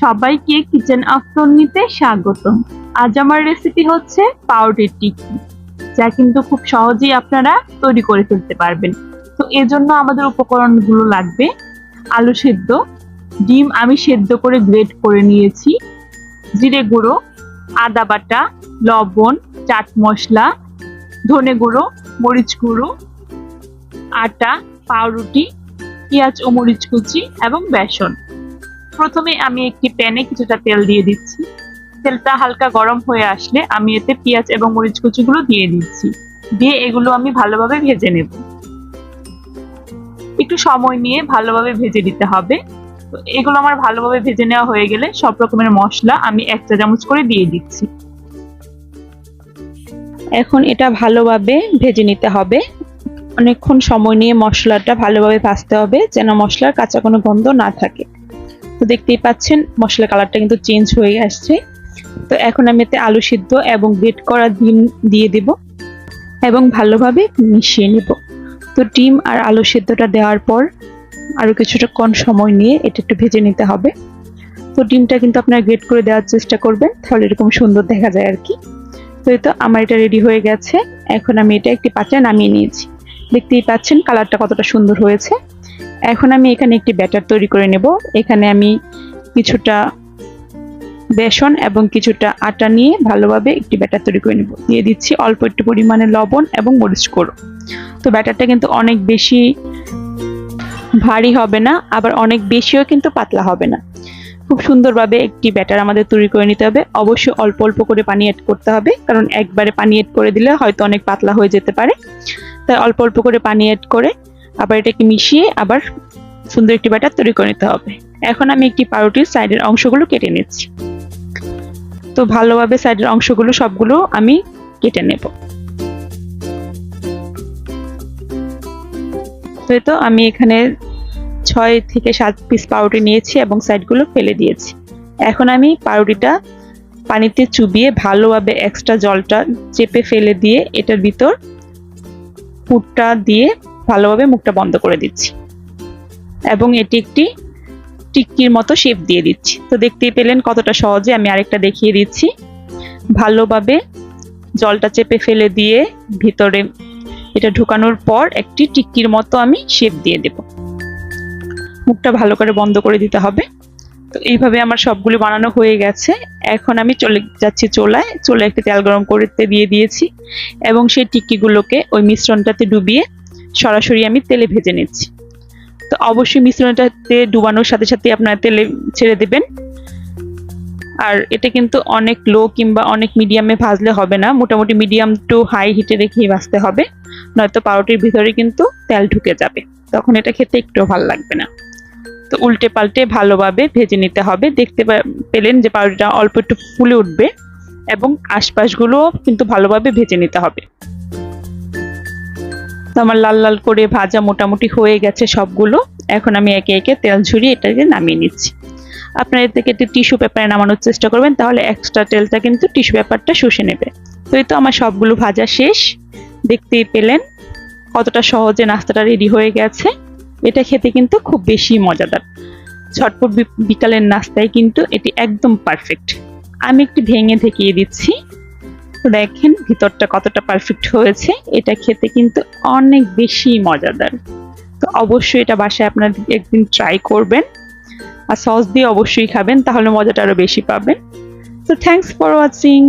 সবাইকে কিচেন আফটারনুনে স্বাগতম। আজ আমার রেসিপি হচ্ছে পাউরুটির টিক্কি, যা কিন্তু খুব সহজেই আপনারা তৈরি করে ফেলতে পারবেন। তো এজন্য আমাদের উপকরণগুলো লাগবে: আলু সেদ্ধ, ডিম আমি সেদ্ধ করে গ্রেট করে নিয়েছি, জিরে গুঁড়ো, আদা বাটা, লবণ, চাট মশলা, ধনে গুঁড়ো, মরিচ গুঁড়ো, আটা, পাউরুটি, পেঁয়াজ ও মরিচ কুচি এবং বেসন। প্রথমে আমি একটি প্যানে কিছুটা তেল দিয়ে দিচ্ছি। তেলটা হালকা গরম হয়ে আসলে আমি এতে পেঁয়াজ এবং মরিচ কুচিগুলো দিয়ে দিচ্ছি। দিয়ে এগুলো আমি ভালোভাবে ভেজে নেব। একটু সময় নিয়ে ভালোভাবে ভেজে দিতে হবে। তো এগুলো আমার ভালোভাবে ভেজে নেওয়া হয়ে গেলে সব রকমের মশলা আমি 1 চা চামচ করে দিয়ে দিচ্ছি। এখন এটা ভালোভাবে ভেজে নিতে হবে। অনেকক্ষণ সময় নিয়ে মশলাটা ভালোভাবে ভাজতে হবে, যেন মশলার কাঁচা কোনো গন্ধ না থাকে। তো দেখতেই পাচ্ছেন মশলার কালারটা কিন্তু চেঞ্জ হয়ে আসছে। তো এখন আমি এতে আলু সিদ্ধ এবং গ্রেট করা ডিম দিয়ে দেব এবং ভালোভাবে মিশিয়ে নেব। তো ডিম আর আলু সিদ্ধটা দেওয়ার পর আরো কিছুক্ষণ সময় নিয়ে এটা একটু ভেজে নিতে হবে। তো ডিমটা কিন্তু আপনারা গ্রেট করে দেওয়ার চেষ্টা করবেন, তাহলে এরকম সুন্দর দেখা যায় আর কি। তো এই তো আমার এটা রেডি হয়ে গেছে। এখন আমি এটা একটি পাত্রে নামিয়ে নিয়েছি। দেখতেই পাচ্ছেন কালারটা কতটা সুন্দর হয়েছে। এখন আমি এখানে একটি ব্যাটার তৈরি করে নেব। এখানে আমি কিছুটা বেসন এবং কিছুটা আটা নিয়ে ভালোভাবে একটি ব্যাটার তৈরি করে নেব। দিয়ে দিচ্ছি অল্প একটু পরিমাণে লবণ এবং মরিচ গুঁড়ো। তো ব্যাটারটা কিন্তু অনেক বেশি ভারী হবে না, আবার অনেক বেশিও কিন্তু পাতলা হবে না। খুব সুন্দরভাবে একটি ব্যাটার আমাদের তৈরি করে নিতে হবে। অবশ্যই অল্প অল্প করে পানি অ্যাড করতে হবে, কারণ একবারে পানি অ্যাড করে দিলে হয়তো অনেক পাতলা হয়ে যেতে পারে। তাই অল্প অল্প করে পানি অ্যাড করে আবার এটাকে মিশিয়ে আবার সুন্দর একটি ব্যাটার তৈরি করে নিতে হবে। এখন আমি একটি পাউরুটির সাইডের অংশগুলো কেটে নিচ্ছি। তো ভালোভাবে সাইডের অংশগুলো সবগুলো আমি কেটে নেব। তো আমি এখানে 6 থেকে 7 পিস পাউরুটি নিয়েছি এবং সাইডগুলো ফেলে দিয়েছি। এখন আমি পাউরুটিটা পানিতে চুবিয়ে ভালোভাবে এক্সট্রা জলটা চেপে ফেলে দিয়ে এটার ভিতর পুরটা দিয়ে ভালোভাবে মুখটা বন্ধ করে দিচ্ছি এবং এটি একটি টিক্কির মতো শেপ দিয়ে দিচ্ছি। তো দেখতেই পেলেন কতটা সহজে। আমি আরেকটা দেখিয়ে দিচ্ছি। ভালোভাবে জলটা চেপে ফেলে দিয়ে ভিতরে এটা ঢুকানোর পর একটি টিক্কির মতো আমি শেপ দিয়ে দেব। মুখটা ভালো করে বন্ধ করে দিতে হবে। তো এইভাবে আমার সবগুলো বানানো হয়ে গেছে। এখন আমি চলে যাচ্ছি চুলায় একটু তেল গরম করতে দিয়ে দিয়েছি এবং সেই টিক্কিগুলোকে ওই মিশ্রণটাতে ডুবিয়ে সরাসরি আমি তেলে ভেজে নিচ্ছি। তো অবশ্যই মিশ্রণটাতে ডুবানোর সাথে সাথে আপনারা তেলে ছেড়ে দেবেন। আর এটা কিন্তু অনেক লো কিংবা অনেক মিডিয়ামে ভাজলে হবে না, মোটামুটি মিডিয়াম টু হাই হিটে রেখেই ভাজতে হবে, নয়তো পাউরুটির ভিতরে কিন্তু তেল ঢুকে যাবে, তখন এটা খেতে একটু ভালো লাগবে না। তো উল্টে পাল্টে ভালোভাবে ভেজে নিতে হবে। দেখতে পেলেন যে পাউরুটিটা অল্প একটু ফুলে উঠবে এবং আশপাশগুলোও কিন্তু ভালোভাবে ভেজে নিতে হবে। তো আমার লাল লাল করে ভাজা মোটামুটি হয়ে গেছে সবগুলো। এখন আমি একে একে তেল ঝরিয়ে এটাকে নামিয়ে নিচ্ছি। আপনারা এর থেকে একটু টিস্যু পেপারে নামানোর চেষ্টা করবেন, তাহলে এক্সট্রা তেলটা কিন্তু টিস্যু পেপারটা শুষে নেবে। তো এই তো আমার সবগুলো ভাজা শেষ। দেখতেই পেলেন কতটা সহজে নাস্তাটা রেডি হয়ে গেছে। এটা খেতে কিন্তু খুব বেশি মজাদার। ঝটপট বিকালের নাস্তায় কিন্তু এটি একদম পারফেক্ট। আমি একটু ভেঙে দেখিয়ে দিচ্ছি। তো দেখেন ভিতরটা কতটা পারফেক্ট হয়েছে। এটা খেতে কিন্তু অনেক বেশি মজাদার। তো অবশ্যই এটা বাসায় আপনারা একদিন ট্রাই করবেন, আর সস দিয়ে অবশ্যই খাবেন, তাহলে মজাটা আরো বেশি পাবেন। তো থ্যাঙ্কস ফর ওয়াচিং।